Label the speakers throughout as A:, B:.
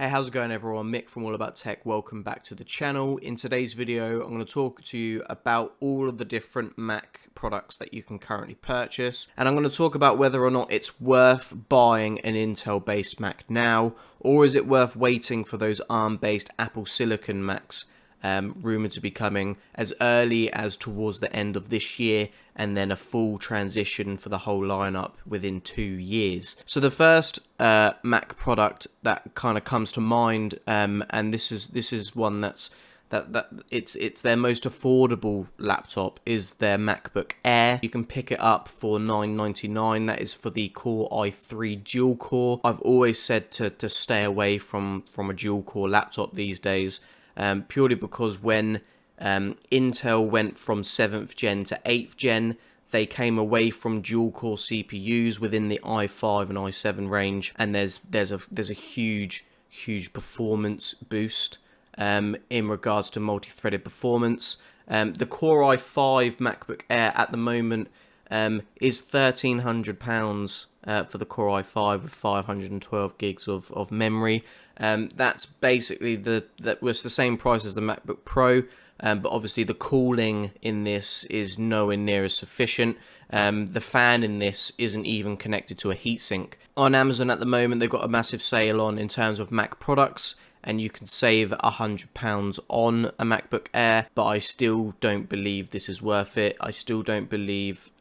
A: Hey, how's it going everyone? Mick from All About Tech. Welcome back to the channel. In today's video, I'm going to talk to you about all of the different Mac products that you can currently purchase. And I'm going to talk about whether or not it's worth buying an Intel-based Mac now, or is it worth waiting for those ARM-based Apple Silicon Macs rumored to be coming as early as towards the end of this year, and then a full transition for the whole lineup within 2 years. So the first Mac product that kind of comes to mind, and this is one that it's their most affordable laptop, is their MacBook Air. You can pick it up for $9.99. That is for the Core i3 dual core. I've always said to stay away from a dual core laptop these days. Purely because when Intel went from 7th gen to 8th gen, they came away from dual-core CPUs within the i5 and i7 range, and there's a huge performance boost in regards to multi-threaded performance. The Core i5 MacBook Air at the moment is £1,300 for the Core i5 with 512 gigs of memory. That's basically that was the same price as the MacBook Pro, but obviously the cooling in this is nowhere near as sufficient. The fan in this isn't even connected to a heatsink. On Amazon at the moment, they've got a massive sale on in terms of Mac products, and you can save £100 on a MacBook Air, but I still don't believe this is worth it. I still don't believe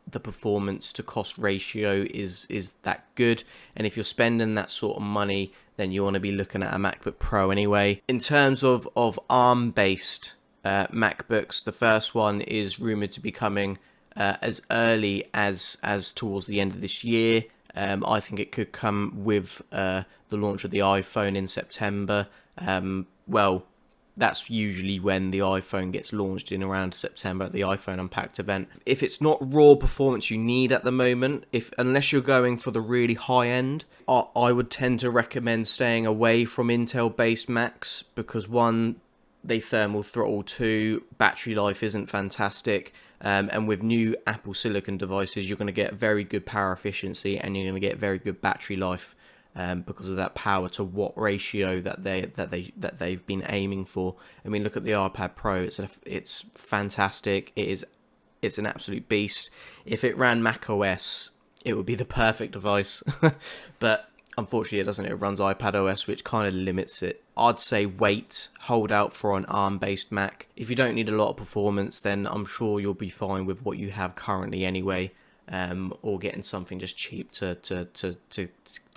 A: the performance to cost ratio is that good, and if you're spending that sort of money, then you want to be looking at a MacBook Pro anyway. In terms of ARM-based MacBooks, the first one is rumored to be coming as early as towards the end of this year. I think it could come with the launch of the iPhone in September. Well, that's usually when the iPhone gets launched, in around September at the iPhone Unpacked event. If it's not raw performance you need at the moment, unless you're going for the really high end, I would tend to recommend staying away from Intel-based Macs, because one, they thermal throttle, two, battery life isn't fantastic. And with new Apple Silicon devices, you're going to get very good power efficiency, and you're going to get very good battery life. Because of that power to watt ratio that they've been aiming for. I mean, look at the iPad Pro. It's fantastic. It's an absolute beast. If it ran Mac OS, it would be the perfect device. But unfortunately, it doesn't. It runs iPad OS, which kind of limits it. I'd say wait, hold out for an ARM-based Mac. If you don't need a lot of performance, then I'm sure you'll be fine with what you have currently anyway. Or getting something just cheap to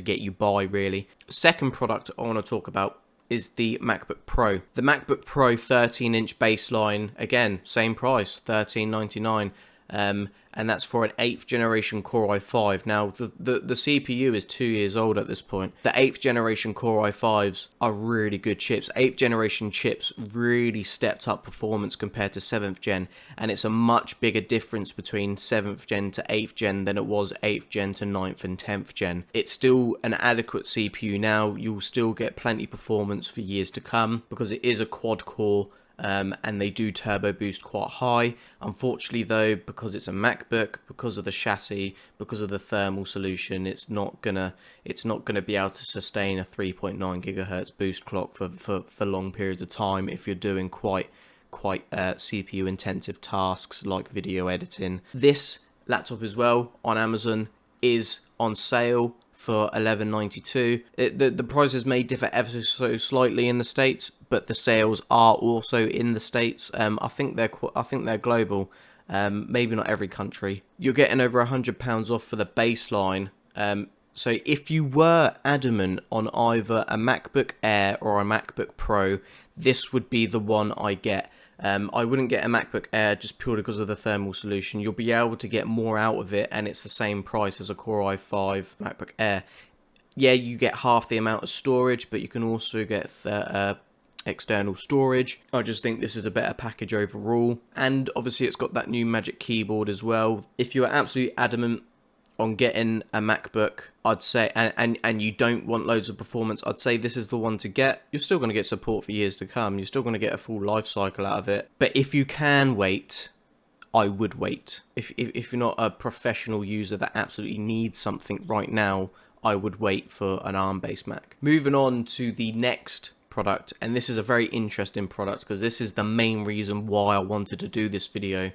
A: get you by, really. Second product I want to talk about is the MacBook Pro. The MacBook Pro 13-inch baseline, again, same price, $13.99. And that's for an 8th generation Core i5. Now, the CPU is 2 years old at this point. The 8th generation Core i5s are really good chips. 8th generation chips really stepped up performance compared to 7th gen, and it's a much bigger difference between 7th gen to 8th gen than it was 8th gen to 9th and 10th gen. It's still an adequate CPU now. You'll still get plenty performance for years to come, because it is a quad core. And they do turbo boost quite high. Unfortunately though, because it's a MacBook, because of the chassis, because of the thermal solution, it's not gonna be able to sustain a 3.9 gigahertz boost clock for long periods of time if you're doing quite CPU intensive tasks like video editing. This laptop as well on Amazon is on sale for $11.92. The prices may differ ever so slightly in the States, but the sales are also in the States. I think they're global. Maybe not every country. You're getting over £100 off for the baseline. So if you were adamant on either a MacBook Air or a MacBook Pro, this would be the one I get. I wouldn't get a MacBook Air just purely because of the thermal solution. You'll be able to get more out of it, and it's the same price as a Core i5 MacBook Air. Yeah, you get half the amount of storage, but you can also get external storage. I just think this is a better package overall, and obviously it's got that new Magic Keyboard as well. If you are absolutely adamant on getting a MacBook, I'd say, and you don't want loads of performance, I'd say this is the one to get. You're still going to get support for years to come. You're still going to get a full life cycle out of it. But if you can wait, I would wait. If you're not a professional user that absolutely needs something right now, I would wait for an ARM-based Mac. Moving on to the next product, and this is a very interesting product because this is the main reason why I wanted to do this video,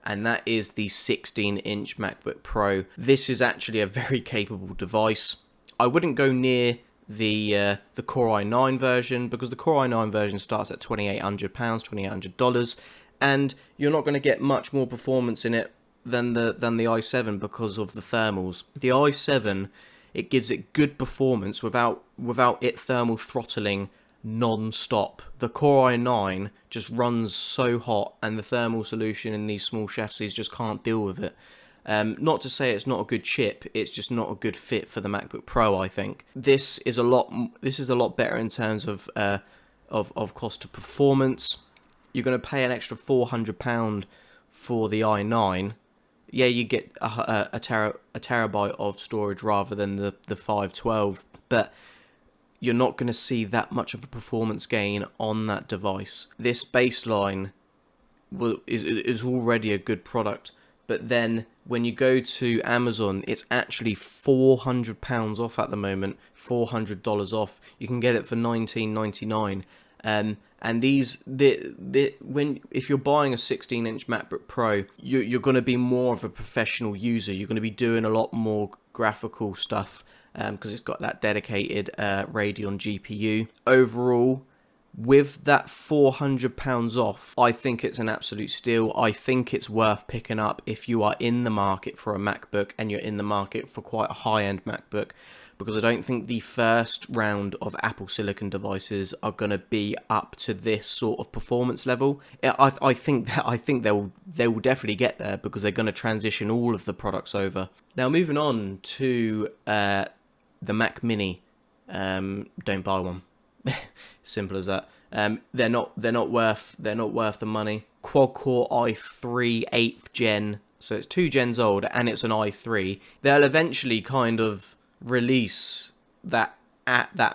A: and that is the 16-inch MacBook Pro. This is actually a very capable device. I wouldn't go near the Core i9 version, because the Core i9 version starts at £2,800, $2,800, and you're not going to get much more performance in it than the i7 because of the thermals. The i7, it gives it good performance without it thermal throttling non-stop. The Core i9 just runs so hot, and the thermal solution in these small chassis just can't deal with it. Not to say it's not a good chip, it's just not a good fit for the MacBook Pro, I think. This is a lot better in terms of cost to performance. You're going to pay an extra £400 for the i9. Yeah, you get a terabyte of storage rather than the 512, but you're not going to see that much of a performance gain on that device. This baseline is already a good product, but then when you go to Amazon, it's actually £400 off at the moment, $400 off. You can get it for $19.99. And if you're buying a 16-inch MacBook Pro, you're going to be more of a professional user. You're going to be doing a lot more graphical stuff because it's got that dedicated Radeon GPU. Overall, with that £400 off, I think it's an absolute steal. I think it's worth picking up if you are in the market for a MacBook and you're in the market for quite a high-end MacBook, because I don't think the first round of Apple Silicon devices are going to be up to this sort of performance level. I think they will definitely get there because they're going to transition all of the products over. Now, moving on to the Mac Mini, don't buy one. Simple as that. They're not worth the money. Quad core i3 8th gen, so it's 2 gens old and it's an i3. They'll eventually kind of release that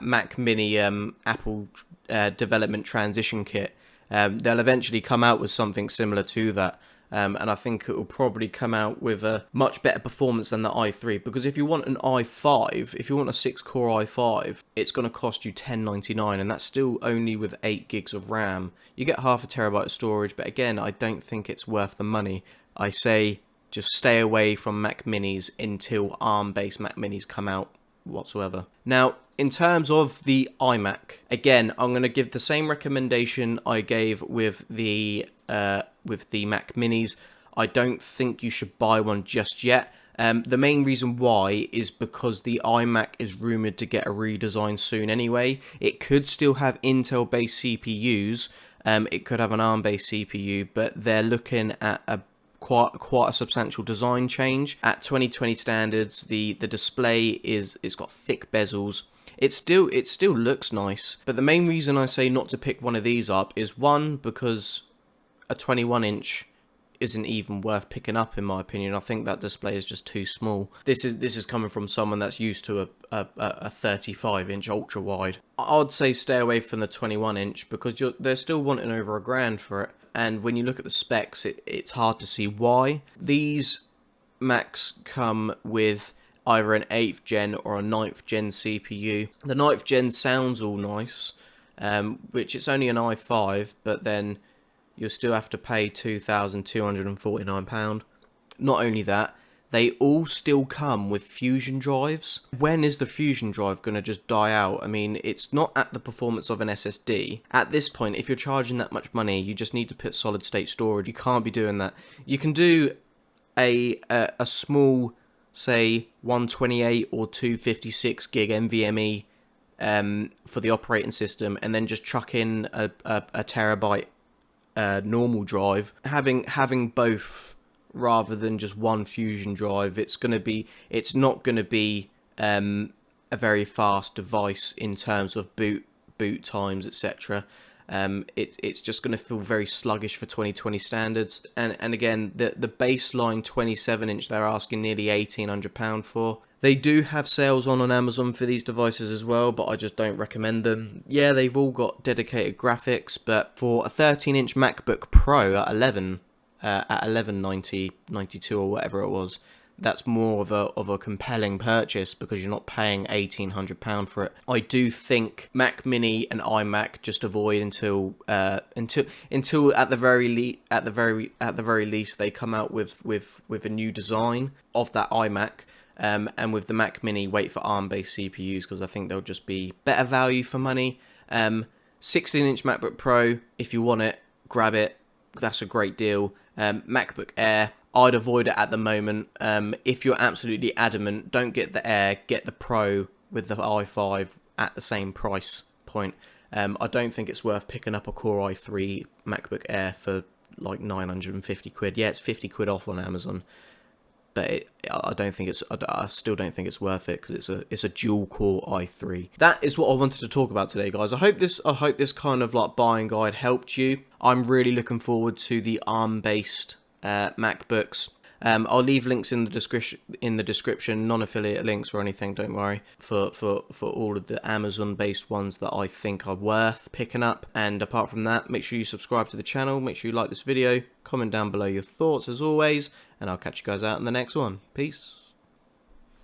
A: Mac Mini Apple development transition kit. They'll eventually come out with something similar to that. And I think it will probably come out with a much better performance than the i3, because if you want an i5, if you want a 6-core i5, it's going to cost you $10.99, and that's still only with 8 gigs of RAM. You get half a terabyte of storage, but again, I don't think it's worth the money. I say just stay away from Mac Minis until ARM-based Mac Minis come out whatsoever. Now, in terms of the iMac, again, I'm going to give the same recommendation I gave with the Mac Minis. I don't think you should buy one just yet. The main reason why is because the iMac is rumored to get a redesign soon anyway. It could still have Intel-based CPUs. It could have an ARM-based CPU, but they're looking at quite a substantial design change. At 2020 standards, the display it's got thick bezels. It still looks nice, but the main reason I say not to pick one of these up is, one, because a 21-inch isn't even worth picking up, in my opinion. I think that display is just too small. This is coming from someone that's used to a 35-inch ultra wide. I'd say stay away from the 21-inch because they're still wanting over $1,000 for it. And when you look at the specs, it's hard to see why. These Macs come with either an 8th gen or a 9th gen CPU. The 9th gen sounds all nice, which it's only an i5, but then you'll still have to pay £2,249. Not only that, they all still come with Fusion drives. When is the Fusion drive going to just die out? I mean, it's not at the performance of an SSD. At this point, if you're charging that much money, you just need to put solid state storage. You can't be doing that. You can do a small, say, 128 or 256 gig NVMe for the operating system, and then just chuck in a terabyte normal drive. Having both rather than just one Fusion drive, it's not going to be a very fast device in terms of boot times, etc. It's just going to feel very sluggish for 2020 standards. And again, the baseline 27-inch they're asking nearly £1,800 for. They do have sales on Amazon for these devices as well, but I just don't recommend them. Yeah, they've all got dedicated graphics, but for a 13-inch MacBook Pro at 1190, 92 or whatever it was, that's more of a compelling purchase because you're not paying £1,800 for it. I do think Mac Mini and iMac just avoid until at the very least they come out with a new design of that iMac. And with the Mac Mini, wait for ARM-based CPUs because I think they'll just be better value for money. 16-inch MacBook Pro, if you want it, grab it. That's a great deal. MacBook Air, I'd avoid it at the moment. If you're absolutely adamant, don't get the Air, get the Pro with the i5 at the same price point. I don't think it's worth picking up a Core i3 MacBook Air for like 950 quid. Yeah, it's 50 quid off on Amazon. But I still don't think it's worth it because it's a dual core i3. That is what I wanted to talk about today, guys. I hope this kind of like buying guide helped you. I'm really looking forward to the ARM-based MacBooks. I'll leave links in the description, non-affiliate links or anything. Don't worry for all of the Amazon-based ones that I think are worth picking up. And apart from that, make sure you subscribe to the channel. Make sure you like this video. Comment down below your thoughts as always, and I'll catch you guys out in the next one. Peace.